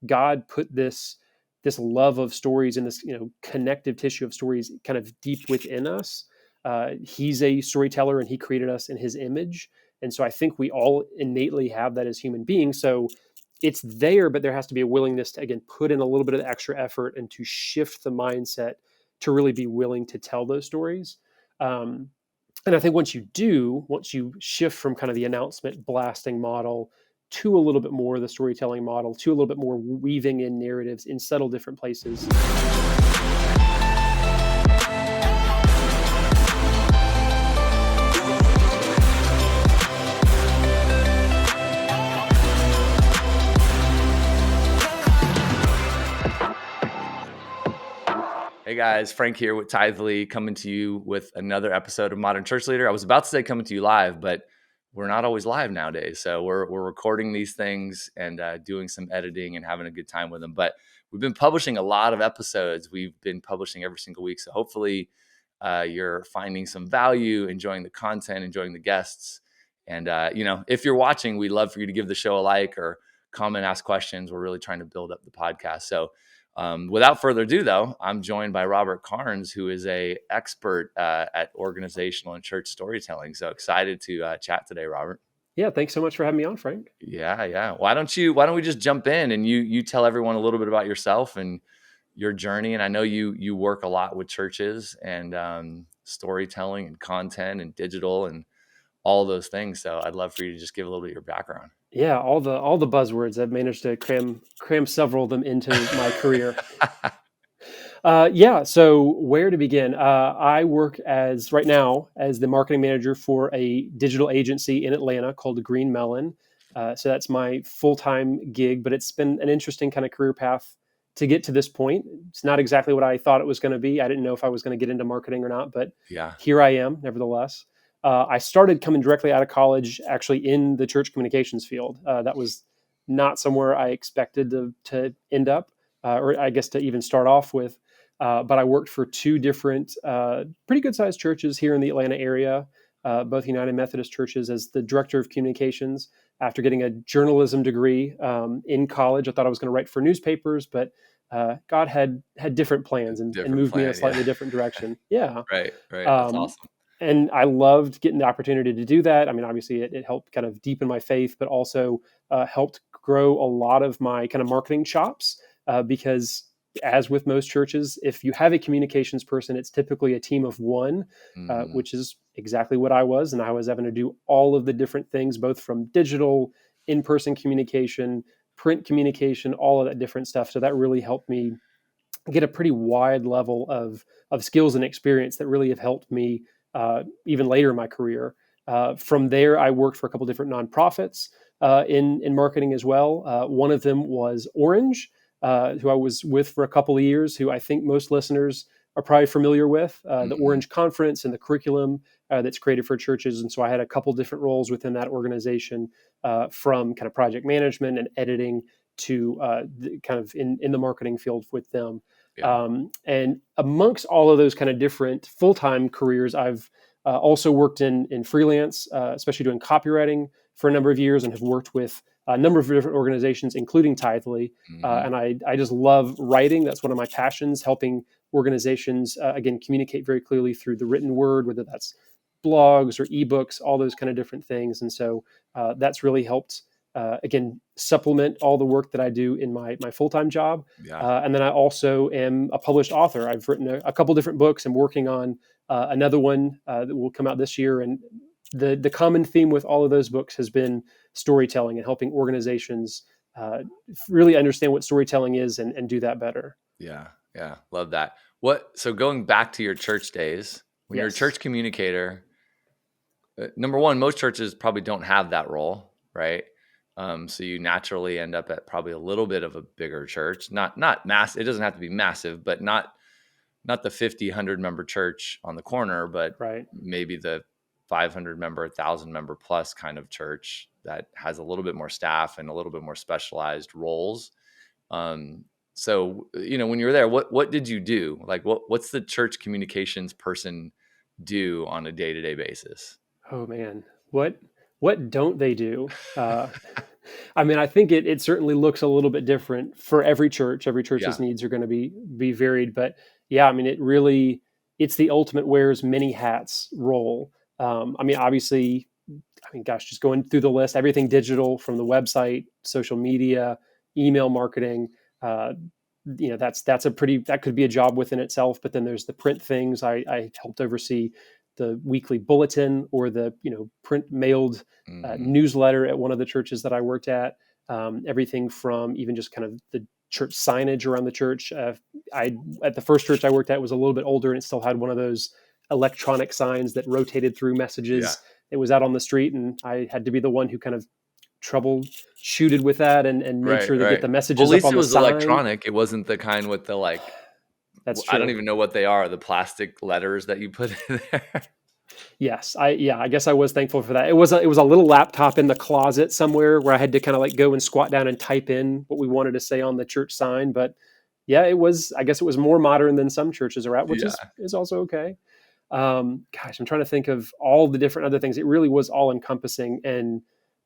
God put this love of stories and this connective tissue of stories kind of deep within us. He's a storyteller, and he created us in his image, and so I think we all innately have that as human beings. So it's there, but there has to be a willingness to, again, put in a little bit of extra effort and to shift the mindset to really be willing to tell those stories. And I think once you shift from kind of the announcement blasting model to a little bit more of the storytelling model, to a little bit more weaving in narratives in subtle different places. Hey guys, Frank here with Tithely, coming to you with another episode of Modern Church Leader. I was about to say coming to you live, but we're not always live nowadays. So we're recording these things and doing some editing and having a good time with them. But we've been publishing a lot of episodes. We've been publishing every single week. So hopefully you're finding some value, enjoying the content, enjoying the guests. And, if you're watching, we'd love for you to give the show a like or comment, ask questions. We're really trying to build up the podcast. So without further ado, though, I'm joined by Robert Carnes, who is an expert at organizational and church storytelling. So excited to chat today, Robert. Yeah, thanks so much for having me on, Frank. Yeah. Why don't we just jump in and you tell everyone a little bit about yourself and your journey? And I know you work a lot with churches and storytelling and content and digital and all those things. So I'd love for you to just give a little bit of your background. Yeah, all the buzzwords. I've managed to cram several of them into my career. So where to begin? I work right now as the marketing manager for a digital agency in Atlanta called Green Melon. So that's my full-time gig, but it's been an interesting kind of career path to get to this point. It's not exactly what I thought it was going to be. I didn't know if I was going to get into marketing or not, but here I am, nevertheless. I started coming directly out of college, actually in the church communications field. That was not somewhere I expected to end up, or I guess to even start off with. But I worked for two different pretty good-sized churches here in the Atlanta area, both United Methodist churches, as the director of communications. After getting a journalism degree in college, I thought I was going to write for newspapers, but God had different plans and moved me in a slightly different direction. Yeah. Right. That's awesome. And I loved getting the opportunity to do that. I mean, obviously, it helped kind of deepen my faith, but also helped grow a lot of my kind of marketing chops because, as with most churches, if you have a communications person, it's typically a team of one, which is exactly what I was. And I was having to do all of the different things, both from digital, in-person communication, print communication, all of that different stuff. So that really helped me get a pretty wide level of skills and experience that really have helped me even later in my career. From there, I worked for a couple different nonprofits in marketing as well. One of them was Orange, who I was with for a couple of years, who I think most listeners are probably familiar with, the Orange Conference and the curriculum that's created for churches. And so I had a couple different roles within that organization, from kind of project management and editing to kind of in the marketing field with them. Yeah. And amongst all of those kind of different full-time careers, I've also worked in freelance, especially doing copywriting for a number of years, and have worked with a number of different organizations, including Tithely. And I just love writing. That's one of my passions, helping organizations, again, communicate very clearly through the written word, whether that's blogs or ebooks, all those kind of different things. And so that's really helped, again, supplement all the work that I do in my full-time job. And then I also am a published author. I've written a couple different books. I'm working on another one that will come out this year. And the common theme with all of those books has been storytelling and helping organizations really understand what storytelling is and do that better. Yeah. Love that. So going back to your church days, when you're a church communicator, number one, most churches probably don't have that role, right? So you naturally end up at probably a little bit of a bigger church, not mass. It doesn't have to be massive, but not the 50, 100 member church on the corner, but maybe the 500 member, 1,000 member plus kind of church that has a little bit more staff and a little bit more specialized roles. So, when you were there, what did you do? Like what's the church communications person do on a day-to-day basis? Oh man, what don't they do? I mean, I think it certainly looks a little bit different for every church. Every church's Yeah. needs are going to be varied, but yeah, I mean, it's the ultimate wears many hats role. I mean, obviously, I mean, gosh, just going through the list, everything digital from the website, social media, email marketing. Uh, that could be a job within itself. But then there's the print things. I helped oversee the weekly bulletin or the print mailed Hmm. newsletter at one of the churches that I worked at. Everything from even just kind of the church signage around the church. I At the first church I worked at was a little bit older and it still had one of those electronic signs that rotated through Yeah. messages. It was out on the street, and I had to be the one who kind of troubleshooted with that and made Right, sure to get right. the Well, at messages up least on it the was sign. electronic. It wasn't the kind with the, like, That's I don't true. even know what they are, the plastic letters that you put in there. Yes, I guess I was thankful for that. It was a little laptop in the closet somewhere where I had to kind of like go and squat down and type in what we wanted to say on the church sign. But yeah, I guess it was more modern than some churches are at, which Yeah. is also okay. Gosh, I'm trying to think of all the different other things. It really was all encompassing. And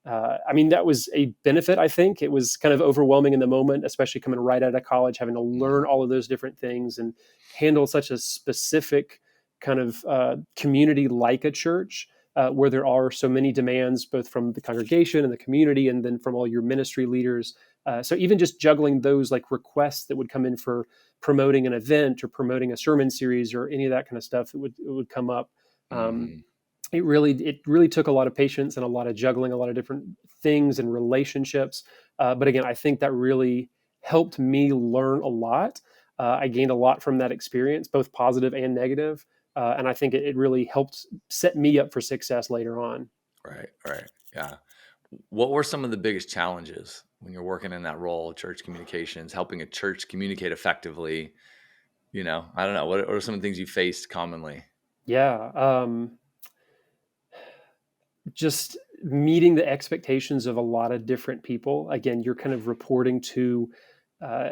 I mean, that was a benefit, I think. It was kind of overwhelming in the moment, especially coming right out of college, having to learn Mhm. all of those different things and handle such a specific kind of community like a church. Where there are so many demands, both from the congregation and the community, and then from all your ministry leaders. So even just juggling those like requests that would come in for promoting an event or promoting a sermon series or any of that kind of stuff that would come up. Um, Mhm. it really took a lot of patience and a lot of juggling a lot of different things and relationships. But again, I think that really helped me learn a lot. I gained a lot from that experience, both positive and negative. And I think it really helped set me up for success later on. Right, right. Yeah. What were some of the biggest challenges when you're working in that role, church communications, helping a church communicate effectively? I don't know. What are some of the things you faced commonly? Yeah. Just meeting the expectations of a lot of different people. Again, you're kind of reporting to uh,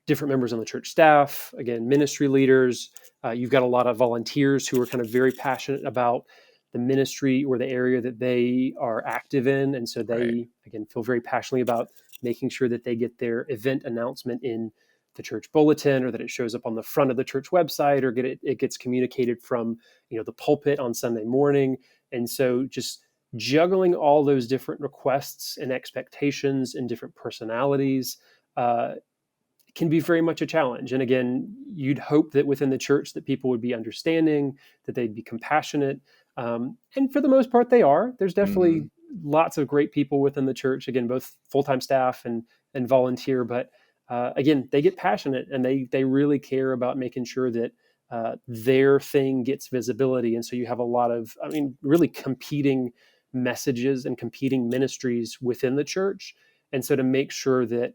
different members on the church staff, again, ministry leaders. You've got a lot of volunteers who are kind of very passionate about the ministry or the area that they are active in. And so Right, they, again, feel very passionately about making sure that they get their event announcement in the church bulletin or that it shows up on the front of the church website or it gets communicated from the pulpit on Sunday morning. And so just juggling all those different requests and expectations and different personalities uh, can be very much a challenge. And again, you'd hope that within the church that people would be understanding, that they'd be compassionate, and for the most part, they are. There's definitely mhm, lots of great people within the church. Again, both full time staff and volunteer, but again, they get passionate and they really care about making sure that their thing gets visibility. And so you have a lot of, I mean, really competing messages and competing ministries within the church. And so to make sure that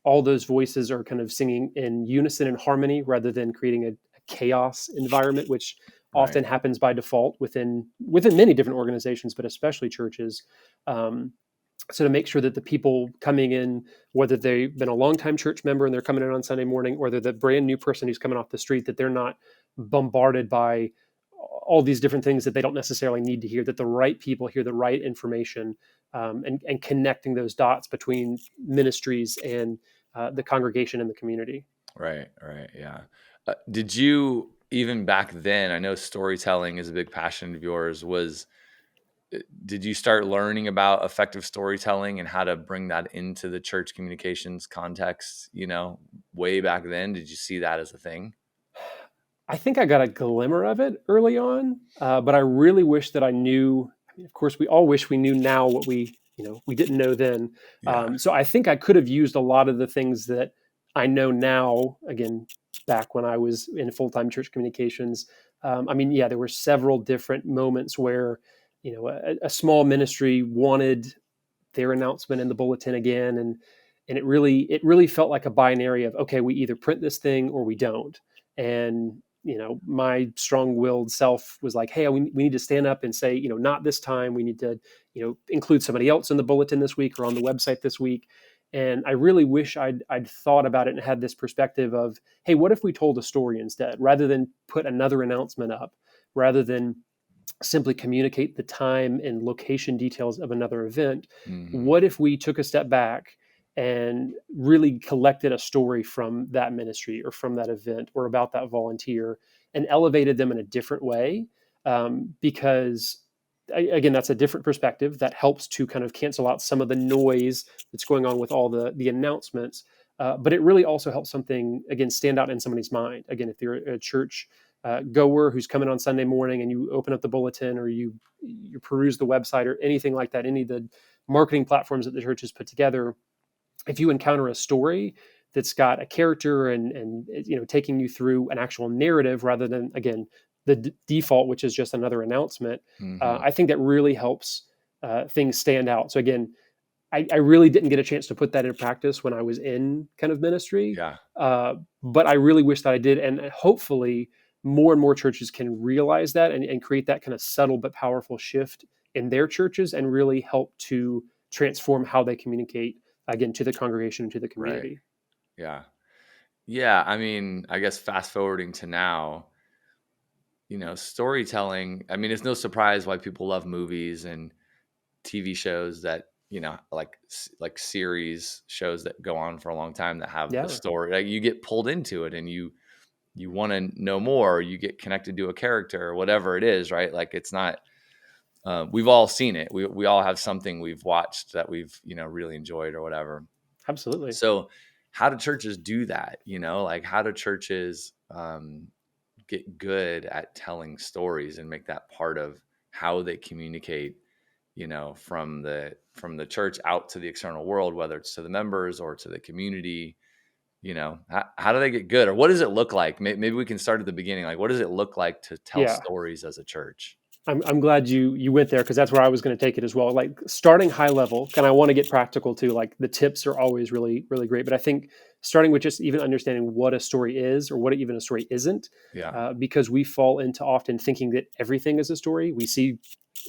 all those voices are kind of singing in unison and harmony rather than creating a chaos environment, which right, often happens by default within many different organizations, but especially churches. Um, so to make sure that the people coming in, whether they've been a longtime church member and they're coming in on Sunday morning, or they're the brand new person who's coming off the street, that they're not bombarded by all these different things that they don't necessarily need to hear, that the right people hear the right information, and connecting those dots between ministries and the congregation and the community. right, right. Yeah. Did you even back then? I know storytelling is a big passion of yours. Did you start learning about effective storytelling and how to bring that into the church communications context? Way back then, did you see that as a thing? I think I got a glimmer of it early on, but I really wish that I knew. I mean, of course, we all wish we knew now what we didn't know then. Yeah. So I think I could have used a lot of the things that I know now. Again, back when I was in full time church communications, I mean, yeah, there were several different moments where a small ministry wanted their announcement in the bulletin again, and it really felt like a binary of, okay, we either print this thing or we don't. And my strong-willed self was like, hey, we need to stand up and say, not this time. We need to include somebody else in the bulletin this week or on the website this week. And I really wish I'd thought about it and had this perspective of, hey, what if we told a story instead, rather than put another announcement up, rather than simply communicate the time and location details of another event. Hmm. What if we took a step back and really collected a story from that ministry or from that event or about that volunteer and elevated them in a different way? Because again, that's a different perspective that helps to kind of cancel out some of the noise that's going on with all the announcements. But it really also helps something again stand out in somebody's mind. Again, if you're a church goer who's coming on Sunday morning and you open up the bulletin or you peruse the website or anything like that, any of the marketing platforms that the church has put together, if you encounter a story that's got a character and taking you through an actual narrative rather than again the default, which is just another announcement, Hmm. I think that really helps things stand out. So again, I really didn't get a chance to put that in practice when I was in kind of ministry, Yeah. but I really wish that I did, and hopefully more and more churches can realize that and create that kind of subtle but powerful shift in their churches and really help to transform how they communicate again to the congregation and to the Right. community. Yeah. Yeah. I mean, I guess fast forwarding to now, storytelling. I mean, it's no surprise why people love movies and TV shows that, like series shows that go on for a long time that have a Yeah, story. Like you get pulled into it and you want to know more, or you get connected to a character or whatever it is, right? Like it's not. We've all seen it. We all have something we've watched that we've really enjoyed or whatever. absolutely. So, how do churches do that? Like how do churches get good at telling stories and make that part of how they communicate? From the church out to the external world, whether it's to the members or to the community. How do they get good, or what does it look like? Maybe we can start at the beginning. Like, what does it look like to tell Yeah. stories as a church? I'm glad you went there because that's where I was going to take it as well. Like starting high level, and I want to get practical too. Like the tips are always really great, but I think starting with just even understanding what a story is or what even a story isn't, Yeah. because we fall into often thinking that everything is a story. We see,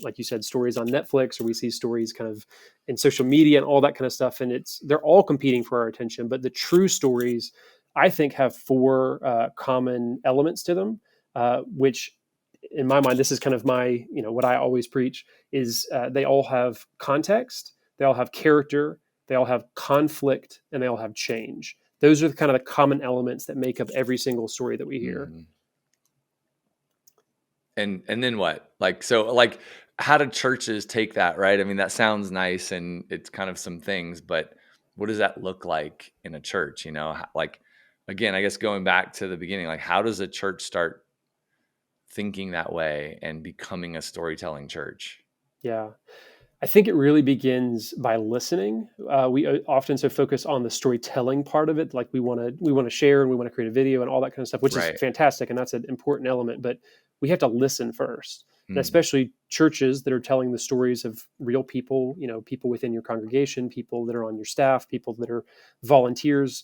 like you said, stories on Netflix or we see stories kind of in social media and all that kind of stuff, and they're all competing for our attention. But the true stories, I think, have four common elements to them, which in my mind, this is kind of my, what I always preach is they all have context, they all have character, they all have conflict, and they all have change. Those are the kind of the common elements that make up every single story that we hear. Hmm. And then what? Like, how do churches take that, right? I mean, that sounds nice and it's kind of some things, but what does that look like in a church? Like, again, I guess going back to the beginning, like how does a church start thinking that way and becoming a storytelling church? Yeah. I think it really begins by listening. We often so focus on the storytelling part of it, like we want to share and we want to create a video and all that kind of stuff, which is Right. fantastic and that's an important element. But we have to listen first, and Hmm. especially churches that are telling the stories of real people, people within your congregation, people that are on your staff, people that are volunteers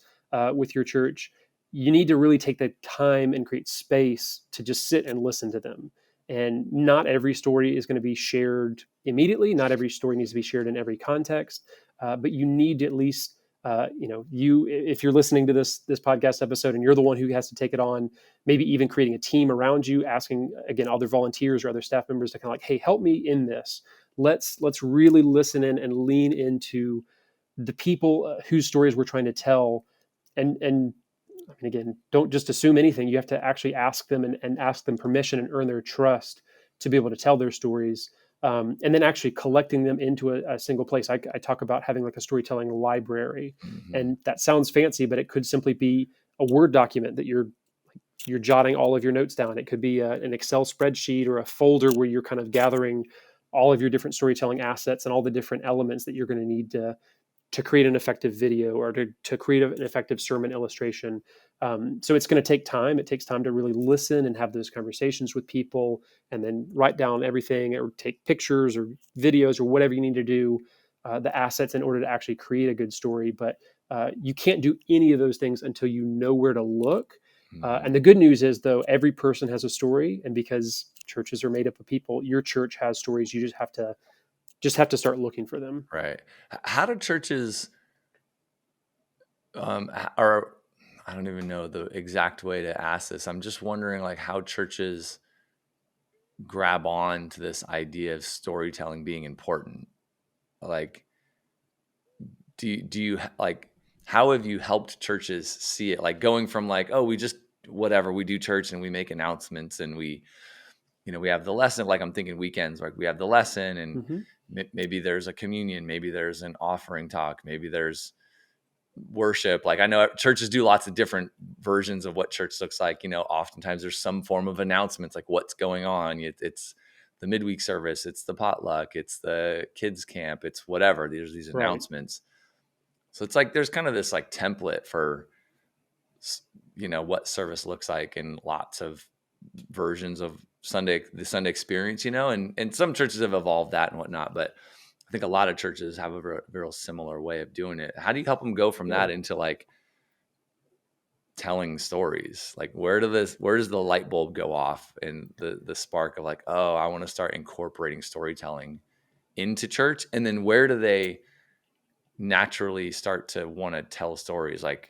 with your church. You need to really take the time and create space to just sit and listen to them. And not every story is going to be shared immediately. Not every story needs to be shared in every context, but you need to at least, you if you're listening to this podcast episode and you're the one who has to take it on, maybe even creating a team around you, asking again other volunteers or other staff members to kind of like, hey, help me in this. Let's really listen in and lean into the people whose stories we're trying to tell, and I mean, again, don't just assume anything. You have to actually ask them and ask them permission and earn their trust to be able to tell their stories. And then actually collecting them into a single place. I talk about having like a storytelling library, Hmm. and that sounds fancy, but it could simply be a Word document that you're jotting all of your notes down. It could be an Excel spreadsheet or a folder where you're kind of gathering all of your different storytelling assets and all the different elements that you're going to need to create an effective video or to create an effective sermon illustration. So it's going to take time. It takes time to really listen and have those conversations with people and then write down everything or take pictures or videos or whatever you need to do, the assets in order to actually create a good story. But you can't do any of those things until you know where to look. And the Hmm. good news is, though, every person has a story. And because churches are made up of people, your church has stories. You just have to start looking for them. Right. How do churches or I don't even know the exact way to ask this. I'm just wondering like how churches grab on to this idea of storytelling being important? Like, do you like, how have you helped churches see it? Like going from like, oh, we just whatever, we do church and we make announcements and we, we have the lesson. Like I'm thinking weekends, like we have the lesson and Hmm. maybe there's a communion, maybe there's an offering talk, maybe there's worship. Like I know churches do lots of different versions of what church looks like. Oftentimes there's some form of announcements, like what's going on. It's the midweek service, it's the potluck, it's the kids camp, it's whatever. There's these Right. announcements. So it's like there's kind of this like template for what service looks like in lots of versions of the Sunday experience, and some churches have evolved that and whatnot, but I think a lot of churches have a real similar way of doing it. How do you help them go from Yeah. that into like telling stories? Like where does the light bulb go off and the spark of like, oh, I want to start incorporating storytelling into church? And then where do they naturally start to want to tell stories? Like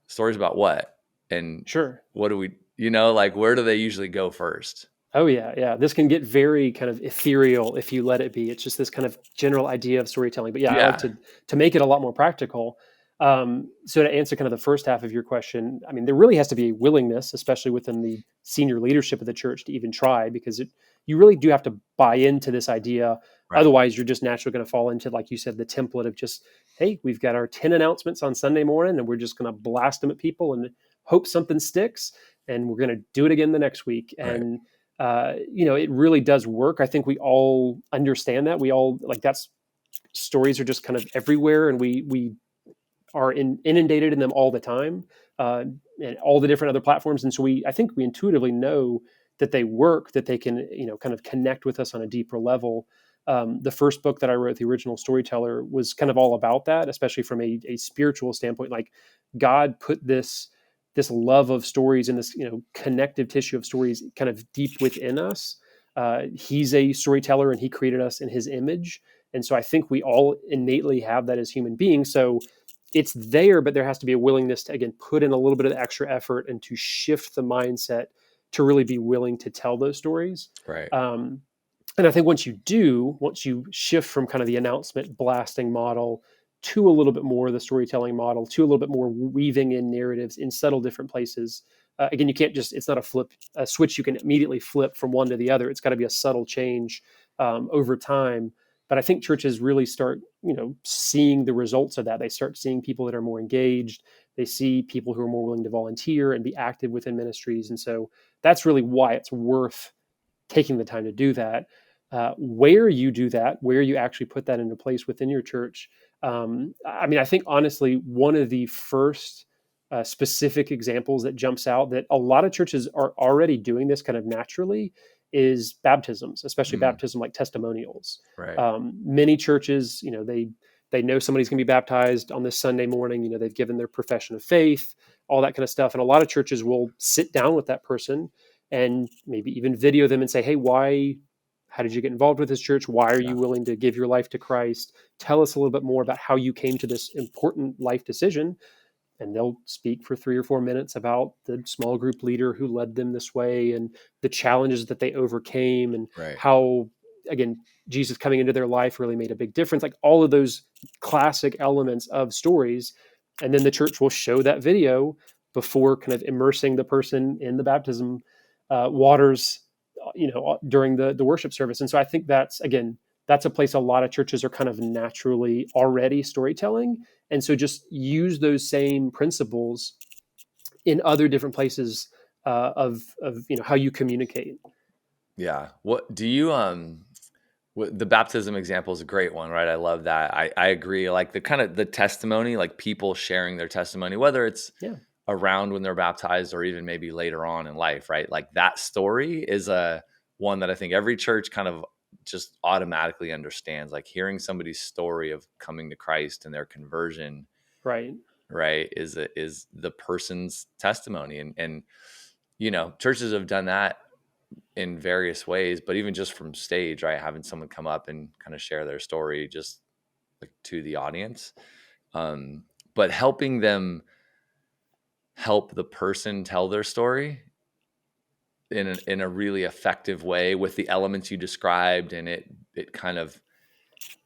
stories about what? And Sure. what do we, like where do they usually go first? Oh yeah, yeah. This can get very kind of ethereal if you let it be. It's just this kind of general idea of storytelling. But yeah, I like Yeah. to make it a lot more practical. So to answer kind of the first half of your question, I mean, there really has to be a willingness, especially within the senior leadership of the church, to even try, because you really do have to buy into this idea. Right. Otherwise, you're just naturally going to fall into, like you said, the template of just, hey, we've got our 10 announcements on Sunday morning, and we're just going to blast them at people and hope something sticks, and we're going to do it again the next week. Right. And it really does work. I think we all understand that. We all like that's stories are just kind of everywhere, and we are inundated in them all the time, and all the different other platforms. And so I think we intuitively know that they work, that they can, kind of connect with us on a deeper level. The first book that I wrote, The Original Storyteller, was kind of all about that, especially from a spiritual standpoint. Like God put this love of stories and this connective tissue of stories kind of deep within us. He's a storyteller, and he created us in his image, and so I think we all innately have that as human beings. So it's there, but there has to be a willingness to, again, put in a little bit of extra effort and to shift the mindset to really be willing to tell those stories. Right. Um, and I think once you shift from kind of the announcement blasting model to a little bit more of the storytelling model, to a little bit more weaving in narratives in subtle different places. Again, you can't it's not a switch you can immediately flip from one to the other. It's got to be a subtle change over time. But I think churches really start, seeing the results of that. They start seeing people that are more engaged. They see people who are more willing to volunteer and be active within ministries. And so that's really why it's worth taking the time to do that. Where you do that, where you actually put that into place within your church. I mean, I think honestly, one of the first specific examples that jumps out that a lot of churches are already doing this kind of naturally is baptisms, especially Mm, baptism like testimonials. right. Many churches, they know somebody's going to be baptized on this Sunday morning. They've given their profession of faith, all that kind of stuff, and a lot of churches will sit down with that person and maybe even video them and say, hey, how did you get involved with this church? Why are Yeah. you willing to give your life to Christ? Tell us a little bit more about how you came to this important life decision. And they'll speak for 3 or 4 minutes about the small group leader who led them this way and the challenges that they overcame, and Right. how, again, Jesus coming into their life really made a big difference. Like all of those classic elements of stories. And then the church will show that video before kind of immersing the person in the baptism waters, during the worship service. And so I think that's a place a lot of churches are kind of naturally already storytelling, and so just use those same principles in other different places of how you communicate. Yeah. What do you the baptism example is a great one, right? I love that. I agree. Like the kind of the testimony, like people sharing their testimony, whether it's Yeah. around when they're baptized or even maybe later on in life, right? Like that story is a one that I think every church kind of just automatically understands. Like hearing somebody's story of coming to Christ and their conversion, Right. right, is the person's testimony. And churches have done that in various ways, but even just from stage, right? Having someone come up and kind of share their story just like to the audience. Um, but helping them help the person tell their story in a really effective way with the elements you described, and it kind of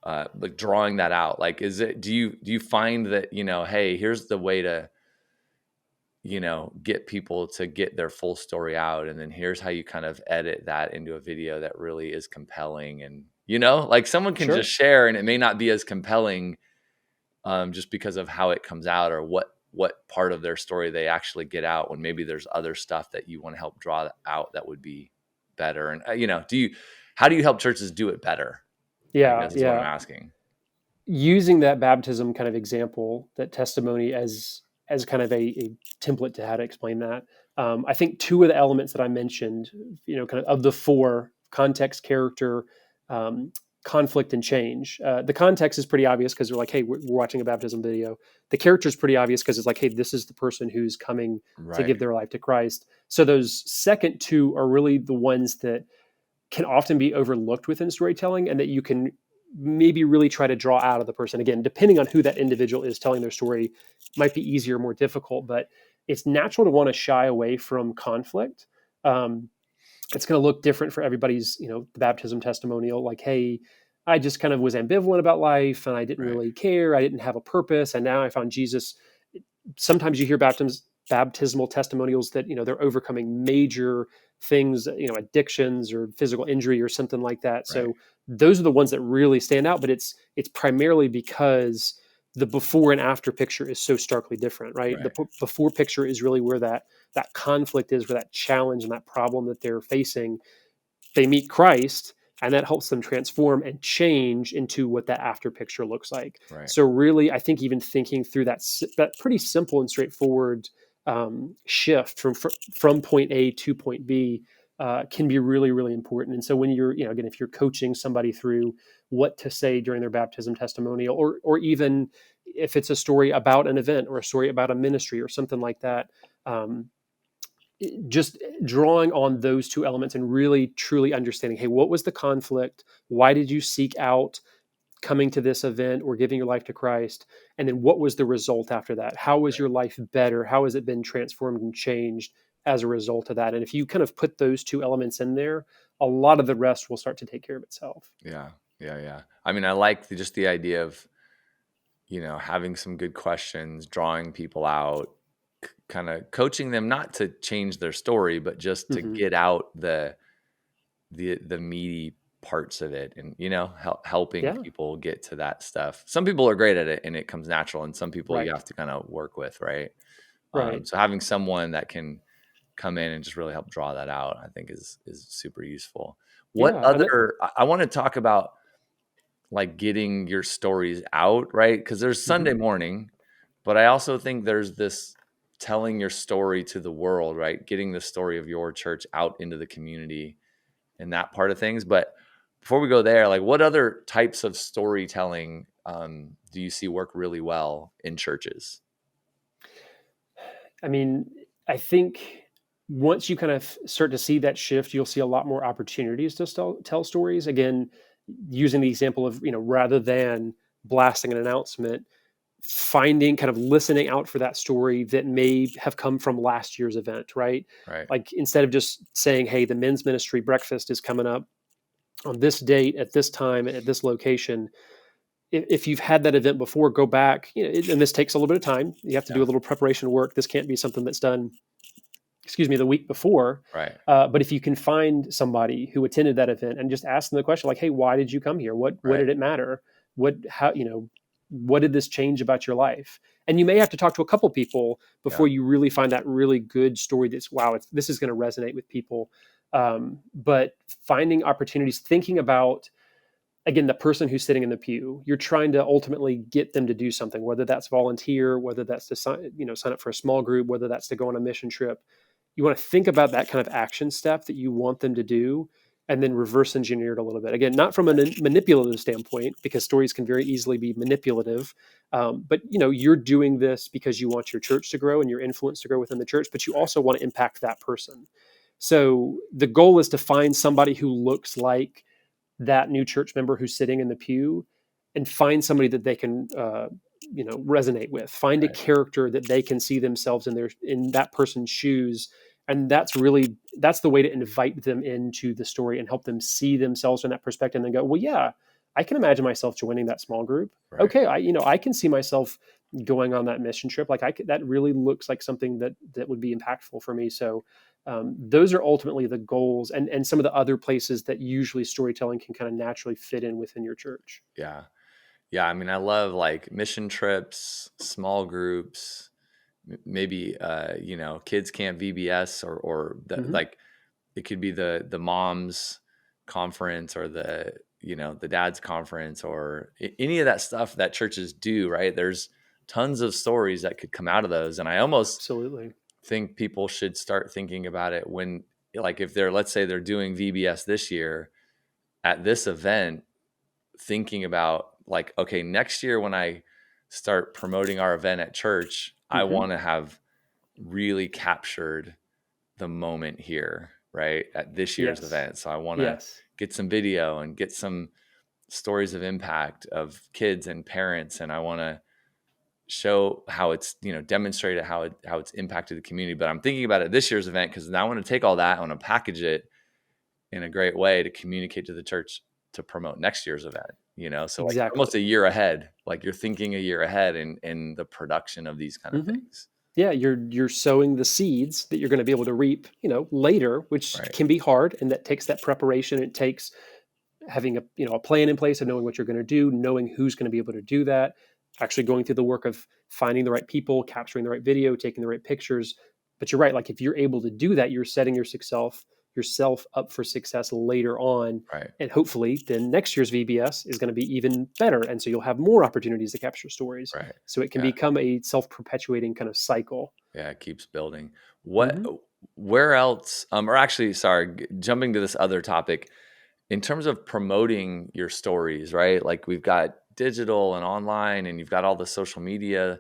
like drawing that out. Like, do you find that, hey, here's the way to, get people to get their full story out, and then here's how you kind of edit that into a video that really is compelling, and like someone can just Sure. share and it may not be as compelling, just because of how it comes out, or what part of their story they actually get out, when maybe there's other stuff that you want to help draw out that would be better. And how do you help churches do it better, I Yeah. guess is what I'm Yeah. asking. Using that baptism kind of example, that testimony as kind of a template to how to explain that. I think two of the elements that I mentioned, kind of the four: context, character, um, conflict, and change. The context is pretty obvious because they're like, hey, we're watching a baptism video. The character is pretty obvious because it's like, hey, this is the person who's coming to Right. give their life to Christ. So those second two are really the ones that can often be overlooked within storytelling, and that you can maybe really try to draw out of the person. Again, depending on who that individual is telling their story, might be easier, more difficult, but it's natural to want to shy away from conflict. Um, it's going to look different for everybody's, the baptism testimonial. Like, hey, I just kind of was ambivalent about life and I didn't Right. really care. I didn't have a purpose. And now I found Jesus. Sometimes you hear baptismal testimonials that, they're overcoming major things, addictions or physical injury or something like that. Right. So those are the ones that really stand out, but it's primarily because the before and after picture is so starkly different, right? The Right. before picture is really where that conflict is, where that challenge and that problem that they're facing. They meet Christ, and that helps them transform and change into what that after picture looks like. Right. So really, I think even thinking through that pretty simple and straightforward shift from point A to point B can be really, really important. And so when you're, again, if you're coaching somebody through what to say during their baptism testimonial, or even if it's a story about an event or a story about a ministry or something like that, um, just drawing on those two elements and really truly understanding, hey, what was the conflict? Why did you seek out coming to this event or giving your life to Christ? And then what was the result after that? How was Right. your life better? How has it been transformed and changed as a result of that? And if you kind of put those two elements in there, a lot of the rest will start to take care of itself. Yeah. Yeah. Yeah. I mean, I like just the idea of, having some good questions, drawing people out, kind of coaching them not to change their story, but just to Hmm. get out the meaty parts of it, and helping Yeah, people get to that stuff. Some people are great at it and it comes natural, and some people you right, have to kind of work with, right? right. So having someone that can come in and just really help draw that out, I think is super useful. What Yeah, and other I want to talk about, like getting your stories out, right? Because there's mhm. Sunday morning, but I also think there's this telling your story to the world, right? Getting the story of your church out into the community and that part of things. But before we go there, like what other types of storytelling do you see work really well in churches? I mean, I think once you kind of start to see that shift, you'll see a lot more opportunities to tell stories. Again, using the example of, rather than blasting an announcement, finding, kind of listening out for that story that may have come from last year's event, right? Right, Like instead of just saying, hey, the men's ministry breakfast is coming up on this date at this time at this location. If you've had that event before, go back, and this takes a little bit of time. You have to do yeah, a little preparation work. This can't be something that's done, excuse me, the week before. right, But if you can find somebody who attended that event and just ask them the question, like, "Hey, why did you come here? What right, did it matter? What did this change about your life?" And you may have to talk to a couple people yeah, before you really find that really good story. That's wow, this is going to resonate with people. But finding opportunities, thinking about, again, the person who's sitting in the pew, you're trying to ultimately get them to do something, whether that's volunteer, whether that's to sign up for a small group, whether that's to go on a mission trip. You want to think about that kind of action step that you want them to do, and then reverse engineer it a little bit. Again, not from a manipulative standpoint, because stories can very easily be manipulative. But you're doing this because you want your church to grow and your influence to grow within the church, but you right, also want to impact that person. So the goal is to find somebody who looks like that new church member who's sitting in the pew, and find somebody that they can resonate with. Find a right, character that they can see themselves in that person's shoes, And that's the way to invite them into the story and help them see themselves in that perspective and then go, well, yeah, I can imagine myself joining that small group. Right. Okay, I can see myself going on that mission trip. Like that really looks like something that would be impactful for me. So those are ultimately the goals, and some of the other places that usually storytelling can kind of naturally fit in within your church. Yeah. Yeah. I mean, I love like mission trips, small groups, maybe, kids camp VBS, or Hmm. like it could be the mom's conference, or the dad's conference, or any of that stuff that churches do, right? There's tons of stories that could come out of those. And I almost Absolutely. think people should start thinking about it when, like, if they're, let's say they're doing VBS this year at this event, thinking about like, okay, next year when I start promoting our event at church, I Hmm. want to have really captured the moment here, right? At this year's Yes. event. So I want to Yes. get some video and get some stories of impact of kids and parents. And I want to show how it's, demonstrate how it's impacted the community. But I'm thinking about it this year's event because now I want to take all that, I want to package it in a great way to communicate to the church to promote next year's event, so like almost Exactly. a year ahead, like you're thinking a year ahead in the production of these kind of Hmm. things. Yeah, you're sowing the seeds that you're going to be able to reap, later, which Right. can be hard, and that takes that preparation. It takes having a plan in place of knowing what you're going to do, knowing who's going to be able to do that, actually going through the work of finding the right people, capturing the right video, taking the right pictures. But you're right, like if you're able to do that, you're setting yourself up for success later on. Right. And hopefully then next year's VBS is going to be even better. And so you'll have more opportunities to capture stories. Right. So it can Yeah. become a self-perpetuating kind of cycle. Yeah. It keeps building. What, Hmm. where else, or actually, sorry, jumping to this other topic, in terms of promoting your stories, right? Like we've got digital and online, and you've got all the social media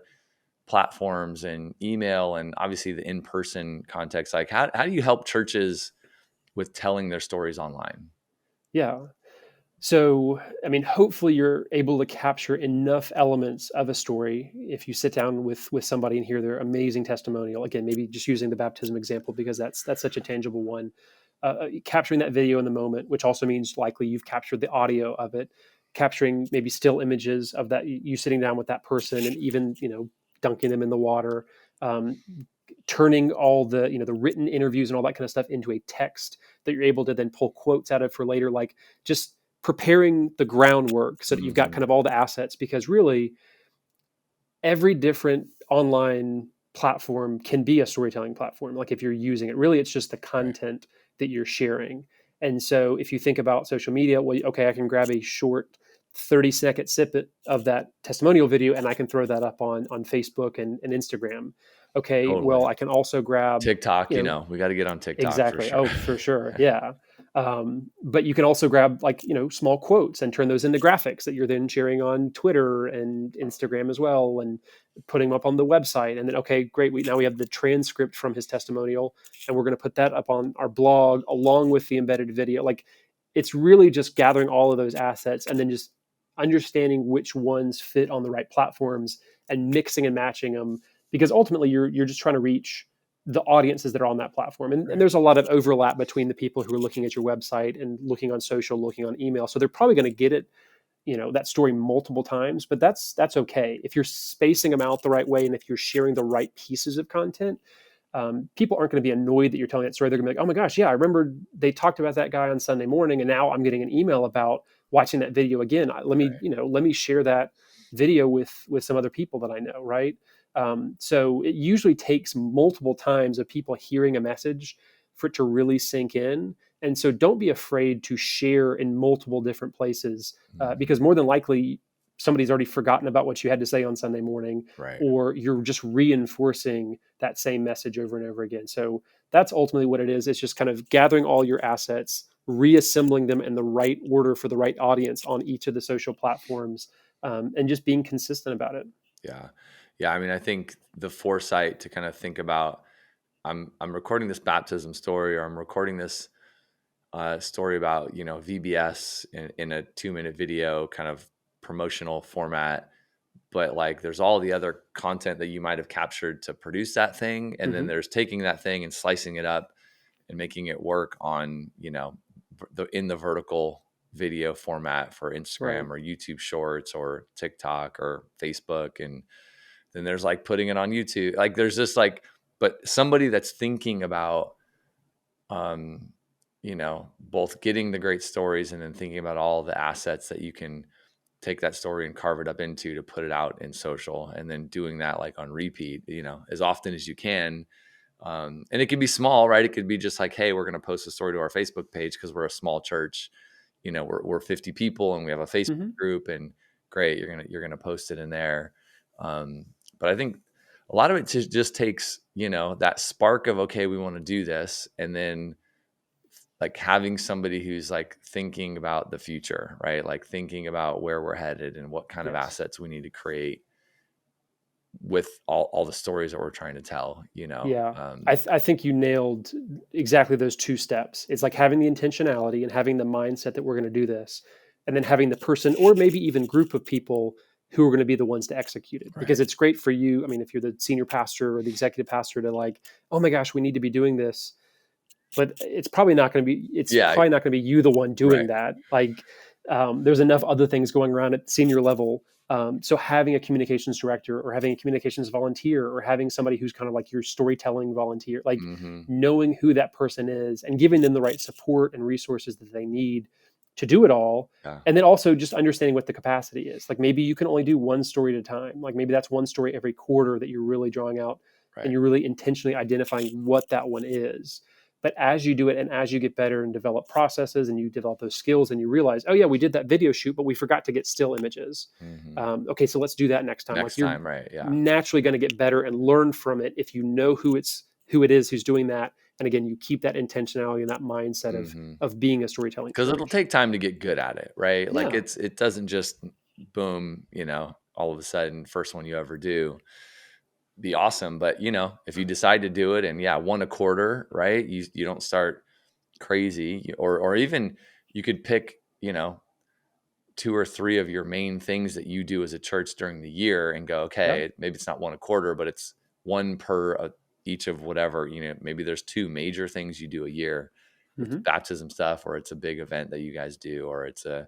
platforms and email, and obviously the in-person context. Like how do you help churches with telling their stories online? Yeah. So, I mean, hopefully you're able to capture enough elements of a story if you sit down with somebody and hear their amazing testimonial. Again, maybe just using the baptism example because that's such a tangible one. Capturing that video in the moment, which also means likely you've captured the audio of it, capturing maybe still images of that you sitting down with that person and even dunking them in the water. Turning all the written interviews and all that kind of stuff into a text that you're able to then pull quotes out of for later, like just preparing the groundwork so that you've got Mhm. kind of all the assets, because really every different online platform can be a storytelling platform. Like if you're using it, really it's just the Right. content that you're sharing. And so if you think about social media, well, okay, I can grab a short 30-second snippet of that testimonial video and I can throw that up on Facebook and Instagram. Okay, Totally. well, I can also grab, TikTok, you know, we got to get on TikTok for exactly. sure. Oh, for sure. Yeah. But you can also grab like, small quotes and turn those into graphics that you're then sharing on Twitter and Instagram as well and putting them up on the website. And then, okay, great. Now we have the transcript from his testimonial and we're going to put that up on our blog along with the embedded video. Like it's really just gathering all of those assets and then just understanding which ones fit on the right platforms and mixing and matching them, because ultimately you're just trying to reach the audiences that are on that platform. And Right. there's a lot of overlap between the people who are looking at your website and looking on social, looking on email. So they're probably going to get it, that story multiple times, but that's okay. If you're spacing them out the right way and if you're sharing the right pieces of content, people aren't going to be annoyed that you're telling that story. They're going to be like, oh my gosh, yeah, I remember they talked about that guy on Sunday morning, and now I'm getting an email about watching that video again. Let me share that video with some other people that I know, right? So it usually takes multiple times of people hearing a message for it to really sink in. And so don't be afraid to share in multiple different places, Mhm. because more than likely somebody's already forgotten about what you had to say on Sunday morning, Right. or you're just reinforcing that same message over and over again. So that's ultimately what it is. It's just kind of gathering all your assets, reassembling them in the right order for the right audience on each of the social platforms, and just being consistent about it. Yeah. Yeah. I mean, I think the foresight to kind of think about, I'm recording this baptism story, or I'm recording this story about, VBS in a 2-minute video kind of promotional format. but like there's all the other content that you might have captured to produce that thing, and then Hmm. there's taking that thing and slicing it up and making it work on, in the vertical video format for Right. Instagram or YouTube Shorts or TikTok or Facebook. And then there's like putting it on YouTube. Like there's just like, but somebody that's thinking about, um, both getting the great stories and then thinking about all the assets that you can take that story and carve it up into to put it out in social, and then doing that like on repeat, as often as you can. And it can be small, right? It could be just like, hey, we're going to post a story to our Facebook page because we're a small church. We're 50 people and we have a Facebook Hmm. group, and great, you're gonna post it in there. But I think a lot of it just takes, that spark of, okay, we want to do this, and then like having somebody who's like thinking about the future, right? Like thinking about where we're headed and what kind of Yes. assets we need to create with all the stories that we're trying to tell, Yeah. I think you nailed exactly those two steps. It's like having the intentionality and having the mindset that we're going to do this, and then having the person or maybe even group of people who are going to be the ones to execute it. Because Right. it's great for you. I mean, if you're the senior pastor or the executive pastor to like, oh my gosh, we need to be doing this, but it's Yeah. probably not going to be you the one doing Right. that. Like, there's enough other things going around at senior level. So having a communications director or having a communications volunteer or having somebody who's kind of like your storytelling volunteer, like Hmm. knowing who that person is and giving them the right support and resources that they need to do it all. Yeah. And then also just understanding what the capacity is. Like maybe you can only do one story at a time. Like maybe that's one story every quarter that you're really drawing out and Right. you're really intentionally identifying what that one is. But as you do it and as you get better and develop processes and you develop those skills and you realize, oh yeah, we did that video shoot, but we forgot to get still images. Hmm. Okay, so let's do that next time. Like Next you're time. Right. Yeah. naturally going to get better and learn from it if you know who it is who's doing that. And again, you keep that intentionality and that mindset Hmm. of being a storytelling Because it'll church. take time to get good at it, right? Like Yeah. it doesn't just boom, all of a sudden, first one you ever do, be awesome. But if you decide to do it, and yeah, one a quarter, right? You don't start crazy, or even you could pick, two or three of your main things that you do as a church during the year and go, Yep. okay, maybe it's not one a quarter, but it's one per each of whatever, maybe there's two major things you do a year. It's Hmm. baptism stuff, or it's a big event that you guys do, or it's a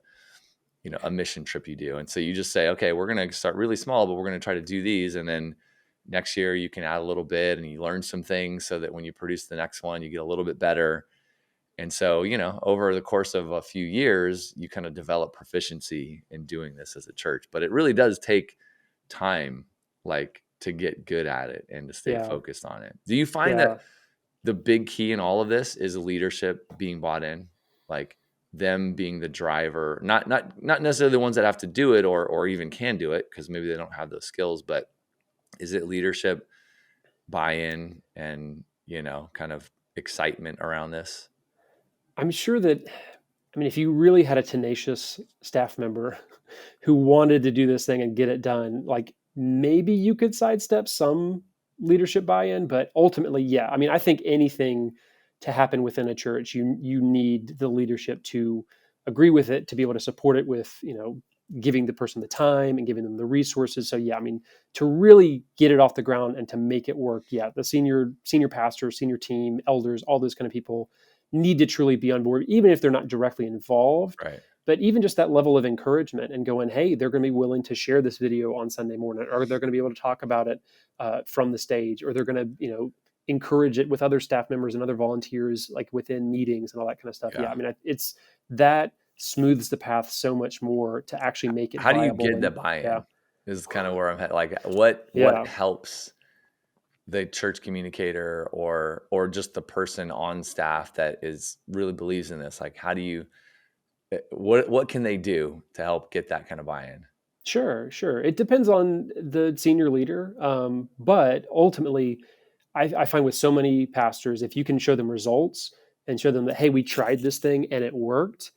mission trip you do. And so you just say, okay, we're going to start really small, but we're going to try to do these. And then next year you can add a little bit and you learn some things so that when you produce the next one, you get a little bit better. And so, over the course of a few years, you kind of develop proficiency in doing this as a church. But it really does take time, like to get good at it and to stay Yeah. focused on it. Do you find that Yeah. the big key in all of this is leadership being bought in, like them being the driver, not necessarily the ones that have to do it or even can do it because maybe they don't have those skills, but is it leadership buy-in and kind of excitement around this? I'm sure that, I mean, if you really had a tenacious staff member who wanted to do this thing and get it done, like maybe you could sidestep some leadership buy-in, but ultimately, yeah. I mean, I think anything to happen within a church, you need the leadership to agree with it, to be able to support it with, giving the person the time and giving them the resources. So yeah, I mean, to really get it off the ground and to make it work, yeah, the senior pastor, senior team, elders, all those kind of people need to truly be on board, even if they're not directly involved. Right. But even just that level of encouragement and going, hey, they're going to be willing to share this video on Sunday morning, or they're going to be able to talk about it from the stage, or they're going to, encourage it with other staff members and other volunteers, like within meetings and all that kind of stuff. Yeah, I Yeah. mean, it's that smooths the path so much more to actually make it How do you viable. get the And yeah, buy-in? Is kind of where I'm at. Like what yeah. helps the church communicator or just the person on staff that is really believes in this? Like how do you what can they do to help get that kind of buy-in? Sure, sure. It depends on the senior leader, but ultimately, I find with so many pastors, if you can show them results and show them that, hey, we tried this thing and it worked.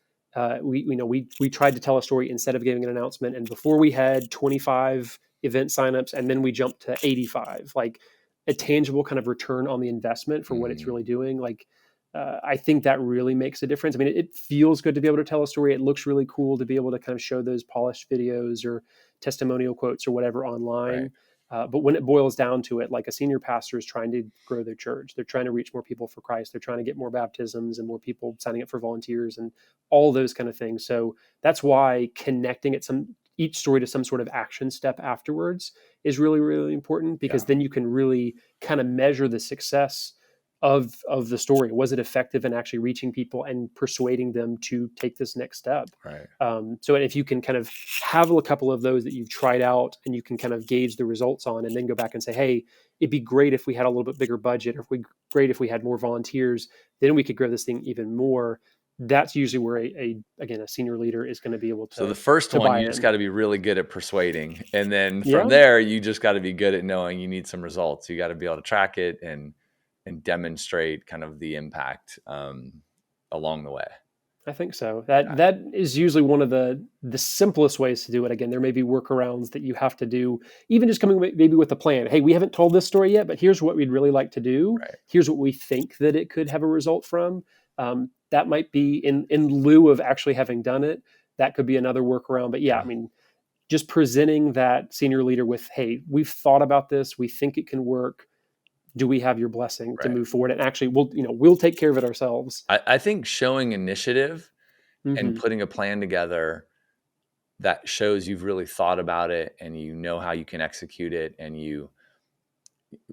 We tried to tell a story instead of giving an announcement, and before we had 25 event signups, and then we jumped to 85. Like a tangible kind of return on the investment for what it's Mhm. really doing. Like I think that really makes a difference. I mean, it feels good to be able to tell a story. It looks really cool to be able to kind of show those polished videos or testimonial quotes or whatever Right. online. But when it boils down to it, like a senior pastor is trying to grow their church, they're trying to reach more people for Christ. They're trying to get more baptisms and more people signing up for volunteers and all those kind of things. So that's why connecting each story to some sort of action step afterwards is really, really important, because Yeah. then you can really kind of measure the success of the story. Was it effective in actually reaching people and persuading them to take this next step? Right. So if you can kind of have a couple of those that you've tried out and you can kind of gauge the results on, and then go back and say, hey, it'd be great if we had a little bit bigger budget, or great if we had more volunteers, then we could grow this thing even more. That's usually where again, a senior leader is going to be able So the first to one, buy you just in. got to be really good at persuading. And then from Yeah, there, you just got to be good at knowing you need some results. You got to be able to track it and demonstrate kind of the impact along the way. I think so. Yeah. That is usually one of the simplest ways to do it. Again, there may be workarounds that you have to do, even just coming maybe with a plan. Hey, we haven't told this story yet, but here's what we'd really like to do. Right. Here's what we think that it could have a result from. That might be in lieu of actually having done it. That could be another workaround. But yeah, I mean, just presenting that senior leader with, hey, we've thought about this. We think it can work. Do we have your blessing to Right. move forward? And actually, we'll take care of it ourselves. I think showing initiative and Mm-hmm. putting a plan together that shows you've really thought about it and you know how you can execute it, and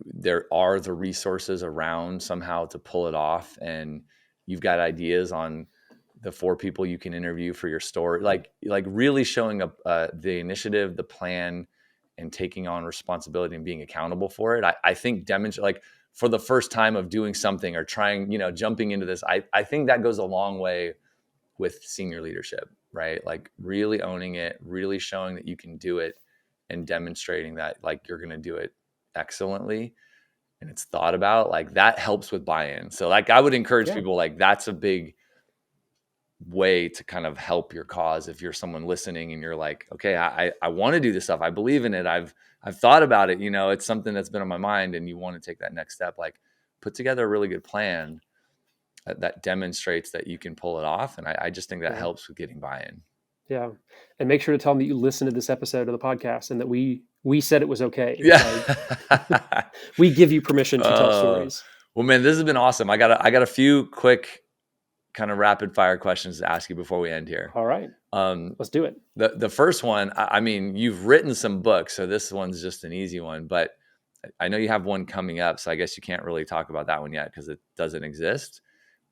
there are the resources around somehow to pull it off, and you've got ideas on the 4 people you can interview for your story, like really showing up the initiative, the plan, and taking on responsibility and being accountable for it. I think demonstrate, like, for the first time of doing something or trying, jumping into this, I think that goes a long way with senior leadership, right? Like really owning it, really showing that you can do it, and demonstrating that like you're going to do it excellently and it's thought about. Like that helps with buy-in. So like I would encourage Yeah. people, like that's a big way to kind of help your cause. If you're someone listening and you're like, okay, I want to do this stuff, I believe in it, I've thought about it, it's something that's been on my mind, and you want to take that next step, like put together a really good plan that demonstrates that you can pull it off. And I just think that Yeah. helps with getting buy-in. Yeah. And make sure to tell them that you listened to this episode of the podcast and that we said it was okay. Yeah. Like, we give you permission to tell stories. Well, man, this has been awesome. I got a few quick kind of rapid fire questions to ask you before we end here. All right. Let's do it. The first one, I mean, you've written some books, so this one's just an easy one, but I know you have one coming up, so I guess you can't really talk about that one yet because it doesn't exist.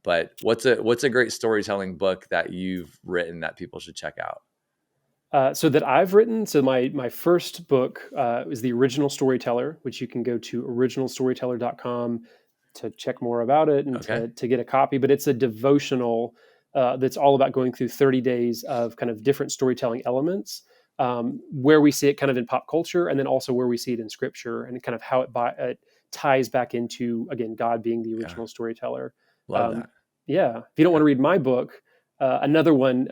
But what's a great storytelling book that you've written that people should check out? So that I've written. So my first book is The Original Storyteller, which you can go to originalstoryteller.com to check more about it and Okay. to get a copy. But it's a devotional that's all about going through 30 days of kind of different storytelling elements, where we see it kind of in pop culture, and then also where we see it in scripture, and kind of how it ties back into, again, God being the original storyteller. Love that. Yeah. If you don't want to read my book, another one,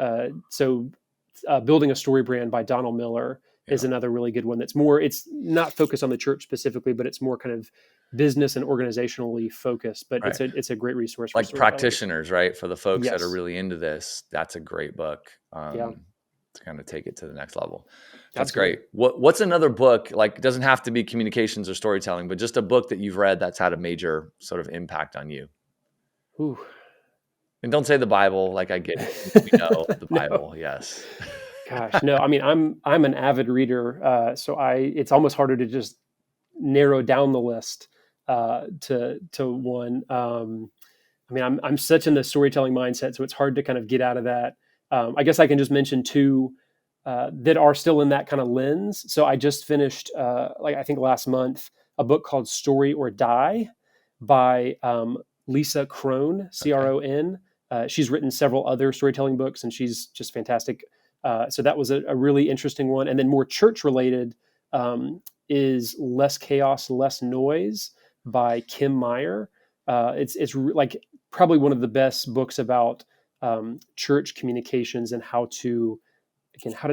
Building a Story Brand by Donald Miller is another really good one. It's not focused on the church specifically, but it's more kind of business and organizationally focused. But Right. it's a great resource Like for storytellers. practitioners, right? For the folks that are Yes. really into this, that's a great book. Yeah. To kind of take it to the next level. That's Absolutely. great. What's another book? Like, it doesn't have to be communications or storytelling, but just a book that you've read that's had a major sort of impact on you. Ooh. And don't say the Bible. Like, I get it. We know the No. Bible. Yes. Gosh, no. I mean, I'm an avid reader, so it's almost harder to just narrow down the list to one. I mean, I'm such in the storytelling mindset, so it's hard to kind of get out of that. I guess I can just mention two that are still in that kind of lens. So I just finished, I think last month, a book called Story or Die by Lisa Kron, Cron. She's written several other storytelling books, and she's just fantastic. So that was a really interesting one. And then more church related is Less Chaos, Less Noise by Kim Meyer. It's like probably one of the best books about church communications and how to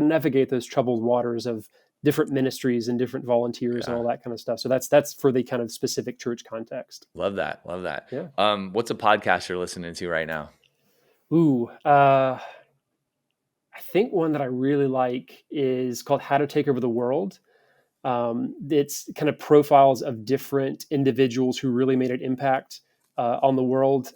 navigate those troubled waters of different ministries and different volunteers and Yeah. all that kind of stuff. So that's for the kind of specific church context. Love that. Love that. Yeah. What's a podcast you're listening to right now? Ooh, I think one that I really like is called How to Take Over the World. It's kind of profiles of different individuals who really made an impact on the world.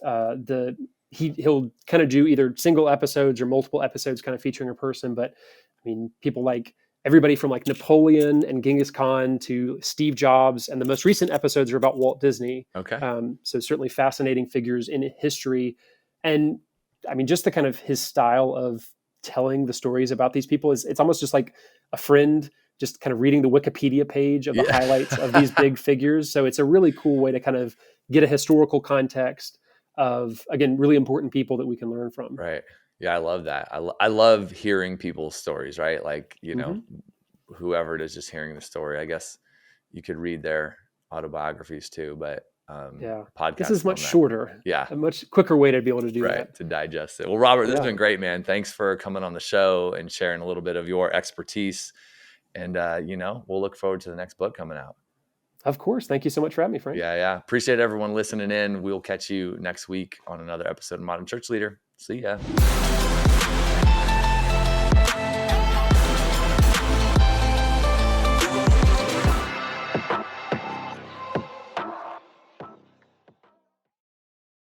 He'll kind of do either single episodes or multiple episodes, kind of featuring a person. But I mean, people like everybody from like Napoleon and Genghis Khan to Steve Jobs, and the most recent episodes are about Walt Disney. Okay. So certainly fascinating figures in history, and I mean, just the kind of his style of telling the stories about these people is it's almost just like a friend just kind of reading the Wikipedia page of the Yeah. highlights of these big figures. So it's a really cool way to kind of get a historical context of, again, really important people that we can learn from. Right. Yeah, I love that. I love hearing people's stories, right? Like, whoever it is, just hearing the story. I guess you could read their autobiographies too, but Yeah. podcasts This is much on that. shorter. Yeah. A much quicker way to be able to do Right. that. To digest it. Well, Robert, this has Yeah. been great, man. Thanks for coming on the show and sharing a little bit of your expertise. And, we'll look forward to the next book coming out. Of course. Thank you so much for having me, Frank. Yeah. Appreciate everyone listening in. We'll catch you next week on another episode of Modern Church Leader. See ya.